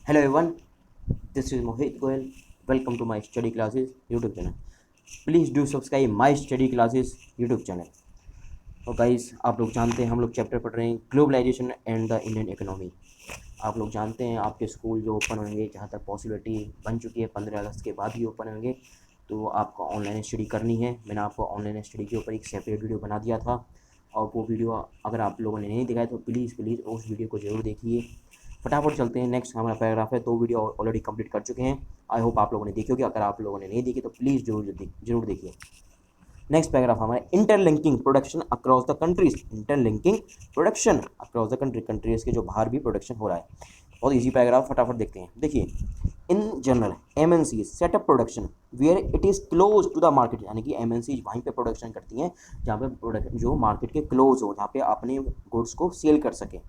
Hello everyone, this is Mohit Goel. Welcome to my study classes YouTube channel. Please do subscribe my study classes YouTube channel. और guys आप लोग जानते हैं हम लोग chapter पढ़ रहे हैं globalization and the Indian economy. आप लोग जानते हैं आपके स्कूल जो ओपन होंगे, जहाँ तक पॉसिबिलिटी बन चुकी है 15 अगस्त के बाद ही ओपन होंगे, तो आपको ऑनलाइन स्टडी करनी है। मैंने आपको ऑनलाइन स्टडी के ऊपर एक सेपरेट वीडियो बना दिया था, और वो वीडियो अगर आप लोगों ने नहीं देखा है तो प्लीज़ उस वीडियो को ज़रूर देखिए। फटाफट चलते हैं, नेक्स्ट हमारा पैराग्राफ है। 2 वीडियो ऑलरेडी कंप्लीट कर चुके हैं। आई होप आप लोगों ने देखी होगी। अगर आप लोगों ने नहीं देखी तो प्लीज़ जरूर देखिए। नेक्स्ट पैराग्राफ हमारे interlinking production across the countries. Interlinking production across the countries के जो बाहर भी प्रोडक्शन हो रहा है। बहुत इजी पैराग्राफ, फटाफट देखते हैं। देखिए, in general MNCs setup production where it is close to the market, यानी कि MNCs वहीं पे प्रोडक्शन करती हैं जहाँ पे प्रोडक्ट जो मार्केट के क्लोज हो, जहाँ पे अपने गुड्स को सेल कर सकें।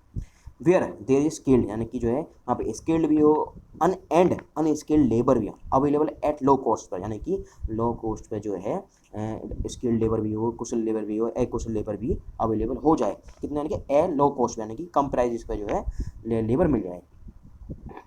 वेयर देर इज स्किल्ड, यानी कि जो है वहाँ पे स्किल्ड भी हो, अनस्किल्ड लेबर भी हो available at low cost per, यानी कि लो कॉस्ट पे जो है स्किल्ड लेबर भी हो, कुशल लेबर भी हो, अकुशल लेबर भी अवेलेबल हो जाए। कितना, यानी कि ए लो कॉस्ट, यानी कि कम प्राइजेस पे जो है लेबर मिल जाए।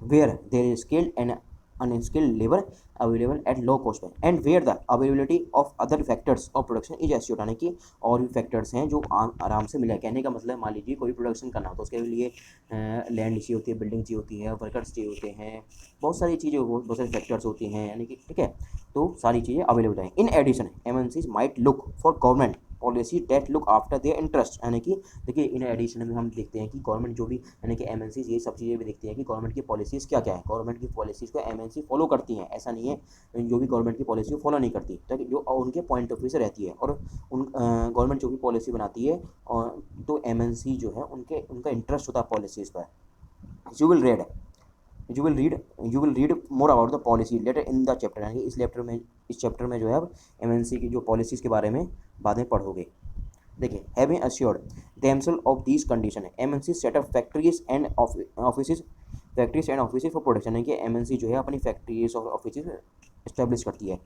Where there is skilled and unskilled labour available at low cost pay, and where the availability of other factors of production is assured, यानी कि और भी फैक्टर्स हैं जो आराम से मिले। कहने का मतलब, मान लीजिए कोई प्रोडक्शन करना हो तो उसके लिए लैंड चाहिए होती है, बिल्डिंग चाहिए होती है, वर्कर्स चाहिए होते हैं, बहुत सारी चीज़ें, बहुत सारे फैक्टर्स होती हैं, यानी कि ठीक है, तो सारी चीज़ें अवेलेबल हैं। In addition MNCs might look for government policy that look after their interest, यानी कि देखिए इन एडिशन में हम देखते हैं कि गवर्नमेंट जो भी, यानी कि MNCs ये सब चीज़ें भी देखती हैं कि गवर्नमेंट की पॉलिसीज़ क्या क्या है। गवर्नमेंट की पॉलिसीज़ को MNC फॉलो करती हैं, ऐसा नहीं है जो भी गवर्नमेंट की पॉलिसी को फॉलो नहीं करती, तो जो उनके पॉइंट ऑफ व्यू से रहती है। और उन गवर्नमेंट जो भी पॉलिसी बनाती है, और तो MNC जो है उनका इंटरेस्ट होता है पॉलिसीज़ पर। You will read you will read you will read more about the policy later in the chapter, यानी कि इस चैप्टर में जो है अब MNC की जो पॉलिसीज़ के बारे में बाद में पढ़ोगे। देखिए, having assured themselves of these condition है MNC setup factories and office for production, है कि MNC जो है अपनी फैक्ट्रीज और ऑफिस इस्टेब्लिश करती है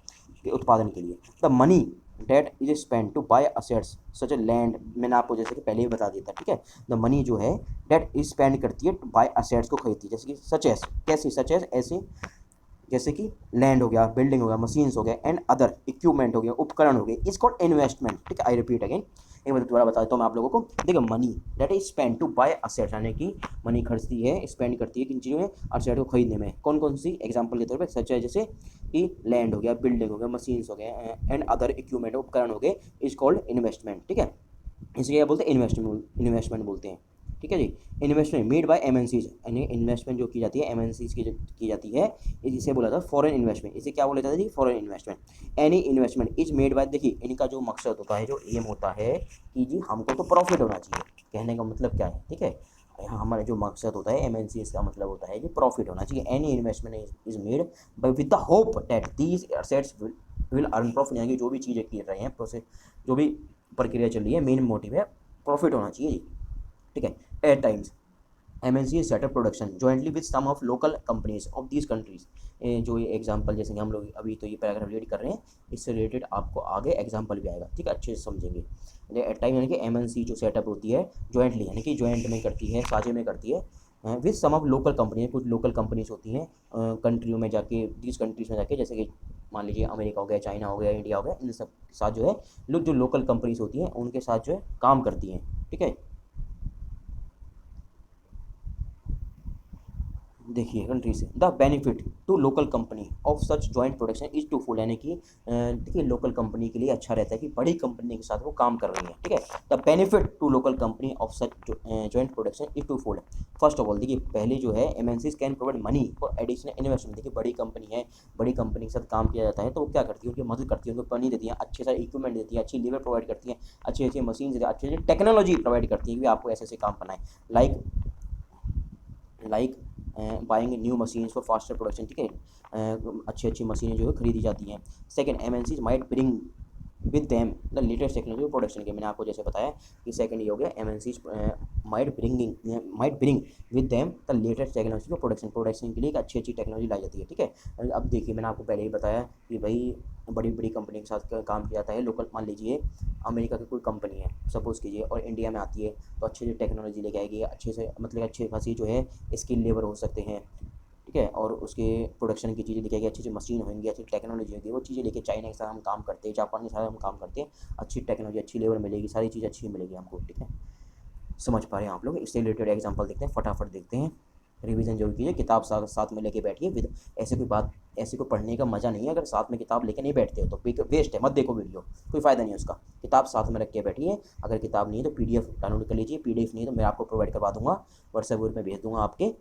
के उत्पादन के लिए। The money that is spend to buy assets such a land, मैंने आपको जैसे कि पहले ही बता दिया था, ठीक है। द मनी जो है डेट इज स्पेंड करती है टू बाय असेट्स को खरीदती है, जैसे कि सच एस, कैसे, सच एस ऐसे, जैसे कि लैंड हो गया, बिल्डिंग हो गया, मशीन्स हो गए, एंड अदर इक्विपमेंट हो गया, उपकरण हो गए, इज कॉल्ड इन्वेस्टमेंट, ठीक है। आई रिपीट अगेन, एक बार दोबारा बता देता हूँ मैं आप लोगों को। देखिए, money that is spend to buy assets, यानी कि मनी खर्चती है, स्पेंड करती है किन चीज़ों में, असेट को खरीदने में। कौन कौन सी, एग्जांपल के तौर पे सच है, जैसे कि लैंड हो गया, बिल्डिंग हो गया, मशीन्स हो गए, एंड अदर इक्विपमेंट, उपकरण हो गए, इज कॉल्ड इन्वेस्टमेंट, ठीक है। इसे क्या बोलते हैं, इन्वेस्टमेंट बोलते हैं, ठीक है जी। इन्वेस्टमेंट मेड बाय MNCs, यानी इन्वेस्टमेंट जो की जाती है MNCs की जाती है, इसे बोला था फॉरेन इन्वेस्टमेंट। इसे क्या बोला जाता है जी, foreign investment. Any investment is made by, देखिए इनका जो मकसद होता है, जो एम होता है कि जी हमको तो प्रॉफिट होना चाहिए। कहने का मतलब क्या है, ठीक है, हमारा जो मकसद होता है MNCs का मतलब होता है कि प्रॉफिट होना चाहिए। Any investment is made bye with the hope that these assets will earn profit, यानी कि जो भी चीज़ें कर रहे हैं, प्रोसेस जो भी प्रक्रिया चल रही है, मेन मोटिव है प्रॉफिट होना चाहिए जी, ठीक है। At times MNC setup production jointly with some of local companies of these countries. जो ये एग्जांपल, जैसे कि हम लोग अभी तो ये पैराग्राफ रीड कर रहे हैं, इससे रिलेटेड आपको आगे एग्जांपल भी आएगा, ठीक है, अच्छे से समझेंगे। एट टाइम, यानी कि MNC जो सेटअप होती है जॉइंटली, यानी कि जॉइंट में करती है, साझे में करती है with some of local company, कुछ लोकल कंपनीज होती हैं कंट्रियों में जाके, दीज कंट्रीज में जाके, जैसे कि मान लीजिए अमेरिका हो गया, चाइना हो गया, इंडिया हो गया, इन सब के साथ जो है लोग, जो लोकल कंपनीज होती हैं उनके साथ जो है काम करती हैं, ठीक है। देखिए, कंट्री से the benefit to local company of such joint production is twofold, यानी कि देखिए लोकल कंपनी के लिए अच्छा रहता है कि बड़ी कंपनी के साथ वो काम कर रही है, ठीक है। The benefit to local company of such joint production is twofold. First of all, देखिए पहले जो है MNCs can provide money for additional investment. देखिए बड़ी कंपनी है, बड़ी कंपनी के साथ काम किया जाता है तो वो क्या करती है, उनकी मदद करती है, उनको मनी देती है, अच्छे सारे इक्विपमेंट देती है, अच्छी लेबर प्रोवाइड करती है, अच्छी अच्छी मशीन देती है, अच्छी अच्छी टेक्नोलॉजी प्रोवाइड करती है कि आपको ऐसे ऐसे काम करना है। Like like buying new machine for faster production, ठीक है, अच्छी अच्छी मशीनें जो है खरीदी जाती हैं। Second, MNCs might bring with them the latest technology production के, मैंने आपको जैसे बताया कि सेकंड ये हो गया, MNCs might bring with them the latest technology for production के लिए एक अच्छी अच्छी टेक्नोलॉजी लाई जाती है, ठीक है। अब देखिए, मैंने आपको पहले ही बताया कि भाई बड़ी बड़ी कंपनी के साथ काम किया जाता है। लोकल, मान लीजिए अमेरिका की कोई कंपनी है सपोज़ कीजिए, और इंडिया में आती है, तो अच्छी अच्छी टेक्नोलॉजी लेके आएगी, अच्छे से मतलब अच्छे खासी जो है स्किल लेबर हो सकते हैं, ठीक है, और उसके प्रोडक्शन की चीज़ें दिखाई, अच्छी अच्छी मशीन होंगी, अच्छी टेक्नोलॉजी होगी, वो चीज़ें लेके चाइना के साथ हम काम करते हैं, जापान के साथ हम काम करते हैं, अच्छी टेक्नोलॉजी, अच्छी लेबर मिलेगी, सारी चीज़ अच्छी मिलेगी हमको। ठीक है, समझ पा रहे हैं आप लोग। इससे रिलेटेड एग्जांपल देखते हैं, फटाफट देखते हैं। रिवीजन जरूर कीजिए, किताब साथ साथ में लेके बैठिए। विद ऐसे कोई बात, ऐसे को पढ़ने का मज़ा नहीं है अगर साथ में किताब लेके नहीं बैठते हो तो वेस्ट है, मत देखो वीडियो, कोई फ़ायदा नहीं है उसका। किताब साथ में रख के बैठिए। अगर किताब नहीं है तो PDF डाउनलोड कर लीजिए, PDF नहीं है तो मैं आपको प्रोवाइड करवा दूंगा, व्हाट्सएप ग्रुप में भेज दूंगा आपके।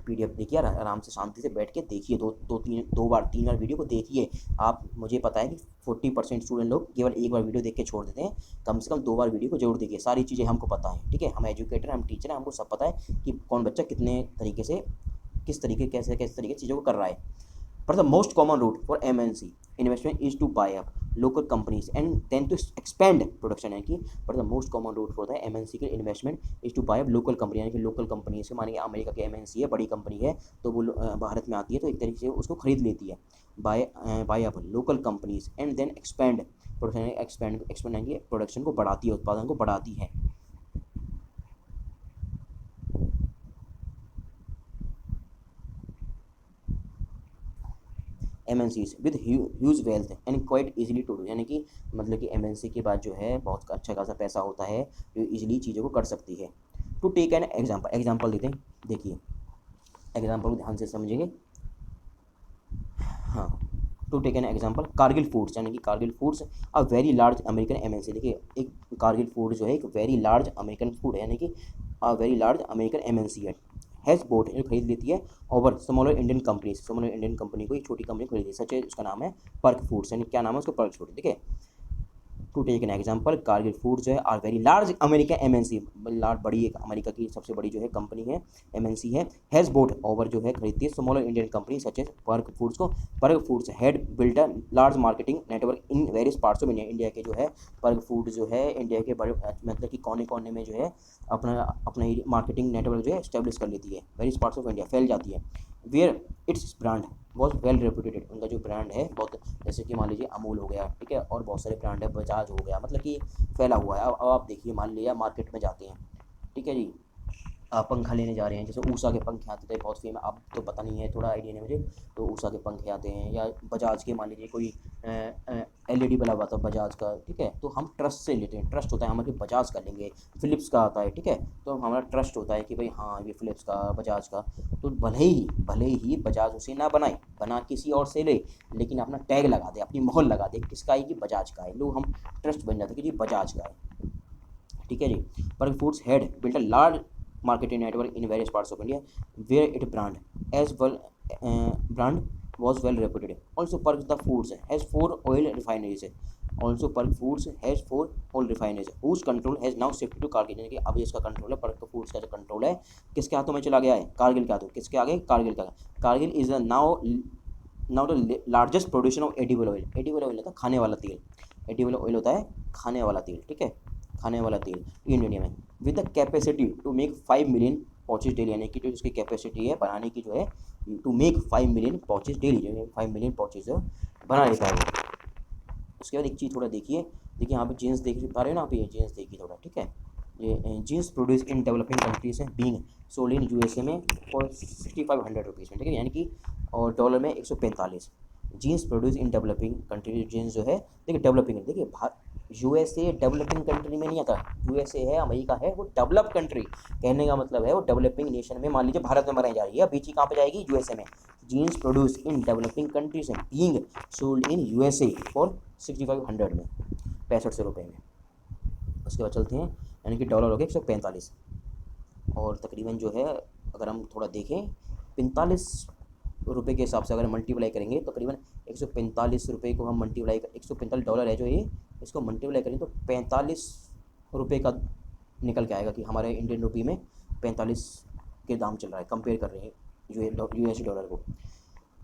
PDF देखिए, आराम से शांति से बैठ के देखिए, दो बार 3 बार वीडियो को देखिए आप। मुझे पता है कि 40% स्टूडेंट लोग केवल एक बार वीडियो देख के छोड़ देते हैं, कम से कम 2 बार वीडियो को जरूर देखिए। सारी चीज़ें हमको पता है, ठीक है, हम एजुकेटर, हम टीचर हैं, हमको सब पता है कि कौन बच्चा कितने तरीके से, किस तरीके कैसे तरीके चीज़ों को कर रहा है। पर the most common route for MNC investment is to buy up local companies and then to expand production, यानी कि पर द मोस्ट कॉमन रूट होता है MNC के investment is to buy up local company, यानी कि लोकल कंपनी से, मानिए अमेरिका के MNC है, बड़ी कंपनी है, तो वो भारत में आती है तो एक तरीके से उसको खरीद लेती है। Buy up local companies and then expand production, expand यानी कि प्रोडक्शन को बढ़ाती है, उत्पादन को बढ़ाती है। MNCs with huge wealth and quite easily to do, यानी कि मतलब कि MNC के बाद जो है बहुत अच्छा खासा पैसा होता है जो इजीली चीज़ों को कर सकती है। टू टेक एन एग्जांपल देते हैं, देखिए एग्जांपल को ध्यान से समझेंगे। हाँ, to take an example, Cargill Foods, यानी कि Cargill Foods a very large American MNC। देखिए एक कारगिल फूड जो है एक वेरी लार्ज अमेरिकन फूड है, यानी कि अ वेरी लार्ज अमेरिकन MNC है। हैज़ बोट, जो खरीद लेती है, over smaller Indian companies, smaller Indian company को, एक छोटी कंपनी खरीद ली, सच है उसका नाम है पर्क फूड्स, यानी क्या नाम है उसका, पर्क फूड। ठीक है, to take an example, Cargill food जो है are very large America MNC, large बड़ी एक अमेरिका की सबसे बड़ी जो है कंपनी है, MNC है। हैज़ बोट ओवर जो है खरीदती है smaller Indian company such as Perk Foods को। Perk Foods had built a large marketing network in various parts of India, India के जो है पर्क फूड जो है इंडिया के बड़े मतलब कि कोने कोने में जो है अपना अपना मार्केटिंग नेटवर्क जो है स्टैब्लिश कर लेती है, वेरियस पार्ट्स ऑफ इंडिया फैल जाती है। Where its brand was well reputed, उनका जो ब्रांड है बहुत, जैसे कि मान लीजिए अमूल हो गया, ठीक है, और बहुत सारे ब्रांड है, बजाज हो गया, मतलब कि फैला हुआ है। अब आप देखिए, मान लिया मार्केट में जाते हैं, ठीक है जी, आप पंखा लेने जा रहे हैं, जैसे ऊषा के पंखे आते थे बहुत फेमस, अब तो पता नहीं है, थोड़ा आइडिया नहीं मुझे, तो ऊषा के पंखे आते हैं, या बजाज के मान लीजिए कोई LED बल्ब आता है बजाज का, ठीक है, तो हम ट्रस्ट से लेते हैं, ट्रस्ट होता है हमारे बजाज का लेंगे। फिलिप्स का आता है, ठीक है, तो हमारा ट्रस्ट होता है कि भाई हाँ ये फिलिप्स का, बजाज का, तो भले ही बजाज उसे ना बनाए, बना किसी और से ले, लेकिन अपना टैग लगा दे, अपनी मोहर लगा दे, किसका है कि बजाज का है, लोग हम ट्रस्ट बन जाते हैं कि जी बजाज का है। ठीक है जी, पर foods had built a large marketing network in various parts of India where its brand was well reputed. Also, Perk the Foods has 4 oil refineries. Also, Perk Foods has 4 oil refineries whose control has now shifted to Kargil, यानी कि अब इसका control है, Perk foods का जो control है किसके हाथों में चला गया है, कारगिल के हाथों, किसके आगे, कारगिल का। Kargil is now the largest producer of edible oil. Edible oil होता है खाने वाला तेल, एडिबल ऑयल होता है खाने वाला तेल, ठीक है, खाने वाला तेल इंडिया में, with the capacity to make 5 million pouches daily, यानी कि जो उसकी कैपेसिटी है बनाने की जो है, to make 5 million pouches daily, जो है 5 मिलियन पॉचेज बना लेता है वो। उसके बाद एक चीज़ थोड़ा देखिए यहाँ पे जीन्स देख पा रहे हो ना आप, ये जीन्स देखिए थोड़ा, ठीक है, ये jeans produce in developing countries है, बीइंग सोल्ड इन USA में फॉर 6500 रुपीज़ में, ठीक है, यानी कि और डॉलर में 145। Jeans produce in developing country, jeans जो है देखिए डेवलपिंग, देखिए USA डेवलपिंग कंट्री में नहीं आता, USA है, अमेरिका है, वो डेवलप कंट्री, कहने का मतलब है वो डेवलपिंग नेशन में, मान लीजिए भारत में बनाई जा रही है, बीच कहाँ पे जाएगी, USA में। Jeans produce in developing countries and being sold in USA for 6500 में, 6500 रुपये में। उसके बाद चलते हैं, यानी कि डॉलर हो गया 145, और तकरीबन जो है अगर हम थोड़ा देखें 45 रुपये के हिसाब से अगर मल्टीप्लाई करेंगे तो तकरीबन 145 रुपये को हम मल्टीप्लाई, 145 डॉलर है जो ये, इसको मल्टीप्लाई करें तो 45 रुपये का निकल के आएगा कि हमारे इंडियन रुपये में 45 के दाम चल रहा है, कंपेयर कर रहे हैं जो US डॉलर को।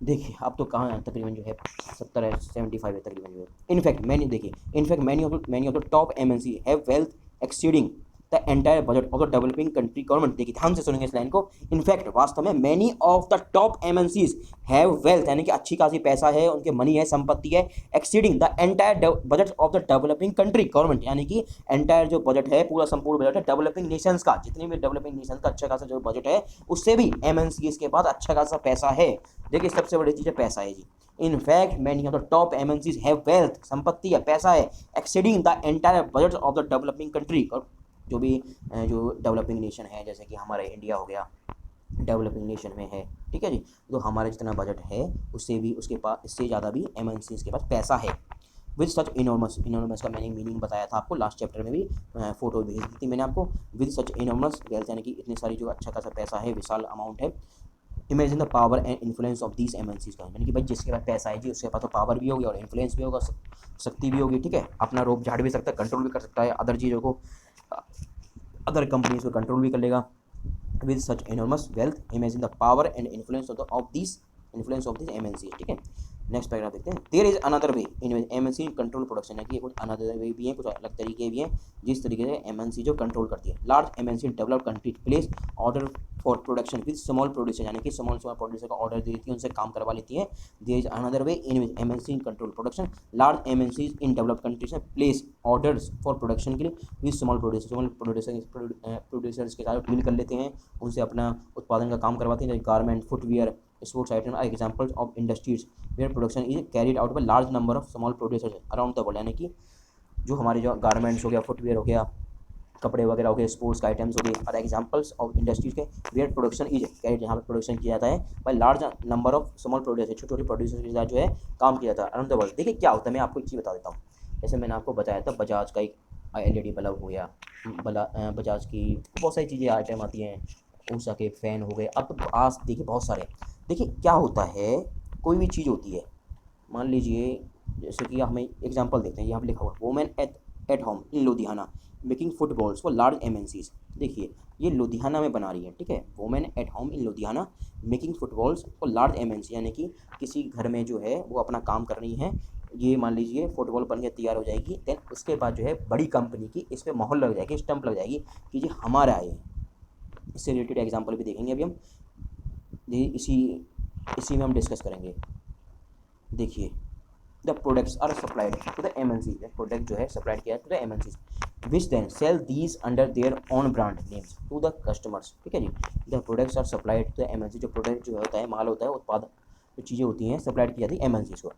देखिए अब तो कहाँ तकरीबन जो है 70 है, 75 है तकरीबन जो है। इनफैक्ट मैनी देखिए, in fact many of the top MNC have wealth exceeding the entire budget of the developing country government. देखिए ध्यान से सुनेंगे इस लाइन को। इनफैक्ट वास्तव में many of the top MNCs have wealth, यानी कि अच्छी खासी पैसा है, उनके मनी है, संपत्ति है, exceeding the entire budget of the developing country government, यानी कि एंटायर जो बजट है, पूरा संपूर्ण बजट है डेवलपिंग नेशंस का, जितने भी डेवलपिंग नेशंस का अच्छा खासा जो बजट है उससे भी एमएनसीज के पास अच्छा खासा पैसा है। देखिए सबसे बड़ी चीज़ है पैसा है जी। In fact many of the top MNCs have wealth, संपत्ति है, पैसा है, exceeding the entire budget of the developing country. और जो भी जो डेवलपिंग नेशन है, जैसे कि हमारा इंडिया हो गया, डेवलपिंग नेशन में है, ठीक है जी, तो हमारा जितना बजट है उससे भी उसके पास इससे ज़्यादा भी एमएनसीज के पास पैसा है। विद सच इनॉर्मस, इनॉर्मस का मैंने मीनिंग बताया था आपको लास्ट चैप्टर में भी, फोटो भेज दी थी मैंने आपको। विद सच इनॉर्मस वेल्थ, यानी कि इतनी सारी जो अच्छा खासा पैसा है, विशाल अमाउंट है। Imagine the power and influence of these MNCs का, यानी कि भाई जिसके पास पैसा है जी उसके पास तो पावर भी होगी और इन्फ्लुएंस भी होगा, शक्ति भी होगी, ठीक है, अपना रोप झाड़ भी सकता है, कंट्रोल भी कर सकता है अदर चीज़ों को, अदर कंपनीज को कंट्रोल भी कर लेगा। With such enormous wealth imagine the power and influence of this MNC, ठीक है। नेक्स्ट पैराग्राफ देखते हैं। There is another way in MNC control production, है कि कुछ अनदर वे भी हैं, कुछ अलग तरीके भी हैं जिस तरीके से एमएनसी जो कंट्रोल करती है। Large MNC developed country place order for production with small producer, यानी कि स्मॉल प्रोड्यूसर का ऑर्डर दे देती है, उनसे काम करवा लेती है। There is another way in MNC control production. Large MNC in developed countries में प्लेस ऑर्डर्स फॉर प्रोडक्शन के लिए विद स्मॉल प्रोड्यूसर्स के साथ डील कर लेते हैं, उनसे अपना उत्पादन का काम करवाते हैं, जैसे garment, footwear, sports item are examples of industries where production is carried out by large number of small producers around the world, यानी कि जो हमारे जो गारमेंट्स हो गया, फुटवियर हो गया, कपड़े वगैरह हो गए, स्पोर्ट्स का आइटम्स हो गए, और एग्जांपल्स ऑफ इंडस्ट्रीज के वेयर प्रोडक्शन इज कैरिड, जहाँ पर प्रोडक्शन किया जाता है bye large number of small producer, छोटे छोटे प्रोड्यूसर के साथ जो है काम किया जाता है अराउंड द वर्ल्ड। देखिए क्या होता है, मैं आपको एक चीज़ बता देता हूँ। जैसे मैंने आपको बताया था बजाज का एक एलईडी बल्ब हो गया, बजाज की बहुत सारी चीज़ें आइटम आती हैं, ऊषा के फ़ैन हो गए, अब तो आज देखिए बहुत सारे। देखिए क्या होता है, कोई भी चीज़ होती है, मान लीजिए जैसे कि हमें एग्जांपल देते हैं, यहाँ पर लिखा हुआ women at home in Ludhiana making footballs for large MNCs. देखिए ये लुधियाना में बना रही है, ठीक है, women at home in Ludhiana making footballs for large MNC, यानी कि किसी घर में जो है वो अपना काम कर रही हैं, ये मान लीजिए फुटबॉल बन के तैयार हो जाएगी, देन उसके बाद जो है बड़ी कंपनी की इस पर मोहर लग जाएगी, स्टंप लग जाएगी कि जी हमारा है। इससे रिलेटेड एग्जाम्पल भी देखेंगे अभी हम, इसी में हम डिस्कस करेंगे। देखिए the products are supplied to the MNC, product जो है सप्लाइड किया to the MNC which then sell these under their own brand names to the customers, ठीक है जी। The products are supplied to the MNC, जो product जो होता है, माल होता है, उत्पाद जो चीज़ें होती हैं सप्लाइड की जाती है एमएनसी को,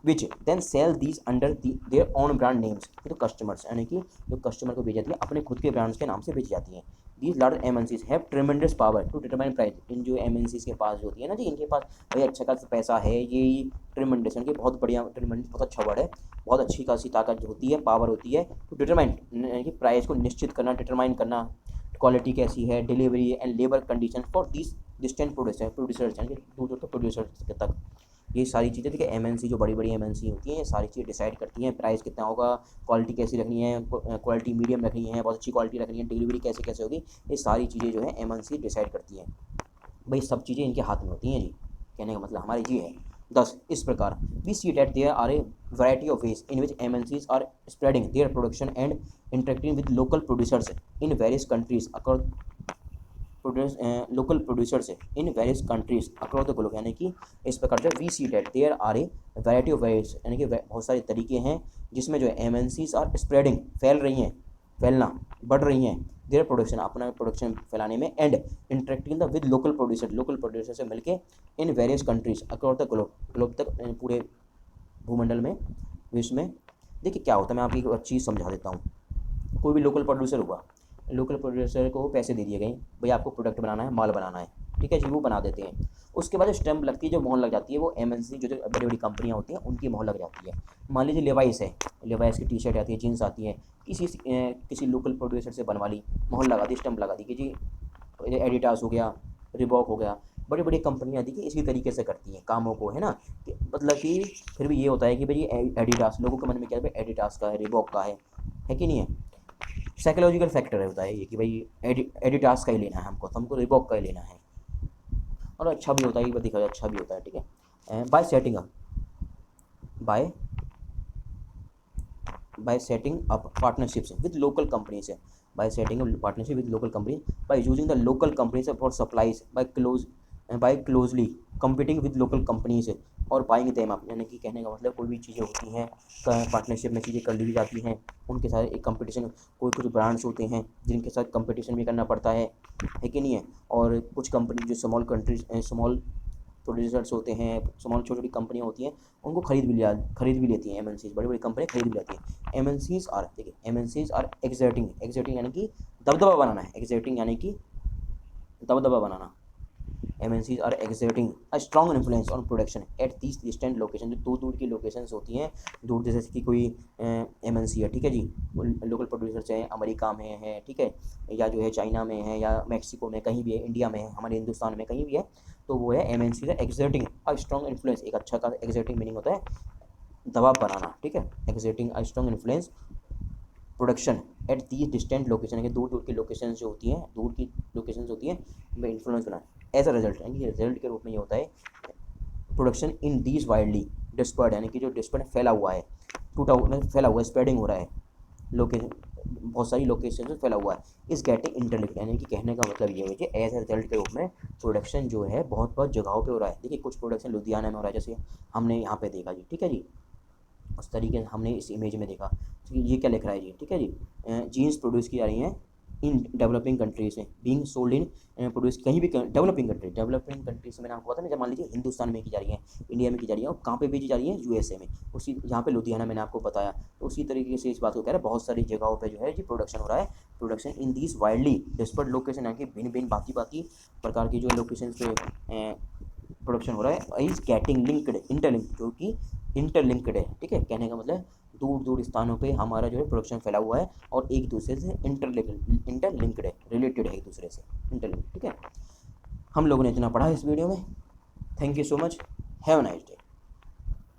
which then sell these under their own brand names to the customers, यानी कि जो कस्टमर को भेजी जाती है अपने खुद के ब्रांड्स के नाम से भेजी जाती हैं। These large MNCs have tremendous power to determine price, इन जो एमएनसीज के पास जो होती है ना जी, इनके पास भाई अच्छा खासा पैसा है, ये ट्रेमेंडस, यानी कि बहुत बढ़िया, ट्रेमेंडस बहुत अच्छा वर्ड है, बहुत अच्छी खासी ताकत जो होती है, पावर होती है टू डिटरमाइन, यानी कि प्राइस को निश्चित करना, डिटरमाइन करना, क्वालिटी कैसी है, delivery and labour condition for this distant producers, यानी कि दूर दूर तक प्रोड्यूसर्स तक। ये सारी चीज़ें देखिए एमएनसी जो बड़ी बड़ी एमएनसी होती हैं, ये सारी चीज़ें डिसाइड करती हैं, प्राइस कितना होगा, क्वालिटी कैसी रखनी है, क्वालिटी मीडियम रखनी है, बहुत अच्छी क्वालिटी रखनी है, डिलीवरी कैसे कैसे होगी, ये सारी चीज़ें जो है एमएनसी डिसाइड करती हैं। भाई सब चीज़ें इनके हाथ में होती हैं जी, कहने का मतलब हमारी ये है। दस इस प्रकार we see that there are a variety of ways in which MNCs are spreading their production and interacting with local producers in various countries across local producers in various countries across the globe, यानी कि इस प्रकार से we see that there are a variety of ways, यानी कि बहुत सारे तरीके हैं जिसमें जो एमएनसीज आर स्प्रेडिंग फैल रही हैं, फैलना बढ़ रही हैं, देयर प्रोडक्शन अपना प्रोडक्शन फैलाने में, and interacting the with local producer से मिलके इन various countries across the globe तक, पूरे भूमंडल में, विश्व में। देखिए क्या होता है, मैं आपकी एक चीज़ समझा देता हूँ। कोई भी लोकल प्रोड्यूसर हुआ, लोकल प्रोड्यूसर को पैसे दे दिए गए, भाई आपको प्रोडक्ट बनाना है, माल बनाना है, ठीक है जी, वो बना देते हैं। उसके बाद जो स्टैंप लगती है, जो मोहर लग जाती है, वो एमएनसी जो बड़ी बड़ी कंपनियां होती हैं उनकी मोहर लग जाती है। मान लीजिए लेवाइस है, लेवाइस की टी शर्ट आती है, जीन्स आती है, किसी लोकल प्रोड्यूसर से बनवा ली, मोहर लगा दी, स्टैंप लगा दी कि जी एडिडास हो गया, रिबॉक हो गया, बड़ी बड़ी कंपनियां देखिए इसी तरीके से करती हैं कामों को, है ना, कि मतलब कि फिर भी ये होता है कि भाई एडिडास, लोगों के मन में क्या है, एडिडास का है, रिबॉक का है कि नहीं है, साइकोलॉजिकल फैक्टर है, होता है ये कि भाई एडिडास का ही लेना है हमको, तो हमको रिबॉक का ही लेना है, और अच्छा भी होता है, देखा जाए अच्छा भी होता है, ठीक है। By setting up partnerships with local companies है, by setting a partnership with local company, by using the local companies for supplies, by closely competing with local companies और बाइंग देम अप, यानी कि कहने का मतलब कोई भी चीज़ें होती हैं पार्टनरशिप में चीज़ें कर ली जाती हैं, उनके साथ एक कंपटीशन, कोई कुछ ब्रांड्स होते हैं जिनके साथ कंपटीशन भी करना पड़ता है कि नहीं है। और कुछ कंपनी जो स्मॉल कंट्रीज स्मॉल प्रोड्यूसर्स होते हैं, स्मॉल छोटी छोटी कंपनियाँ होती हैं, उनको खरीद भी लेती हैं एम एन सीज, बड़ी बड़ी कंपनियाँ खरीद भी लेती हैं। एम एन सीज आर, देखिए M N Cs are exerting यानी कि दबदबा बनाना है, एग्जर्टिंग यानी कि दबदबा बनाना। MNCs are exerting a strong influence on production at these distant location, जो दूर दूर की लोकेशंस होती हैं, दूर जैसे कि कोई MNC है, ठीक है जी, लोकल प्रोड्यूसर्स हैं, अमेरिका में है, ठीक है, या जो है चाइना में है, या मैक्सिको में, कहीं भी है, इंडिया में है, हमारे हिंदुस्तान में कहीं भी है, तो वो है MNC है एक्सर्टिंग अ स्ट्रॉन्ग इन्फ्लुएंस। एक अच्छा का एक्सर्टिंग मीनिंग होता है दबाव बनाना, ठीक है, exerting a strong influence production at these distant location, है दूर दूर की लोकेशन जो होती हैं, दूर की लोकेशन होती हैं में इन्फ्लुएंस बनाना। एज अ रिजल्ट, यानी कि रिजल्ट के रूप में ये होता है production in these widely dispersed, यानी कि जो डिस्पर्ड फैला हुआ है, फैला हुआ है, स्प्रेडिंग हो रहा है, लोकेशन बहुत सारी लोकेशन से फैला हुआ है, इस गेटिंग इंटरलिंक्ड, यानी कि कहने का मतलब ये है कि एज अ रिजल्ट के रूप में प्रोडक्शन जो है बहुत जगहों पे हो रहा है। देखिए कुछ प्रोडक्शन लुधियाना में हो रहा है, जैसे हमने यहाँ पे देखा जी, ठीक है जी, उस तरीके से हमने इस इमेज में देखा। तो ये क्या लिख रहा है जी, ठीक है जी, जीन्स प्रोड्यूस की जा रही हैं इन डेवलपिंग कंट्रीज में, बीइंग सोल्ड इन प्रोड्यूस कहीं भी डेवलपिंग कंट्रीज में, मैंने आपको पता नहीं, जब मान लीजिए हिंदुस्तान में की जा रही है, इंडिया में की जा रही है, और कहाँ पे बेची जा रही है, USA में, उसी यहाँ पे लुधियाना मैंने आपको बताया। तो उसी तरीके से इस बात को कह रहा है बहुत सारी जगहों पे जो है जी प्रोडक्शन हो रहा है, production in these widely dispersed location, यानी कि भिन्न भिन्न भांति प्रकार की जो लोकेशन पे प्रोडक्शन हो रहा है, इज गेटिंग लिंक्ड इंटरलिंक्ड, जो कि इंटरलिंक्ड है, ठीक है, कहने का मतलब दूर दूर स्थानों पे हमारा जो है प्रोडक्शन फैला हुआ है और एक दूसरे से इंटरलिंक्ड है, रिलेटेड है एक दूसरे से, इंटरलिंक्ड, ठीक है। हम लोगों ने इतना पढ़ा इस वीडियो में। Thank you so much, have a nice day.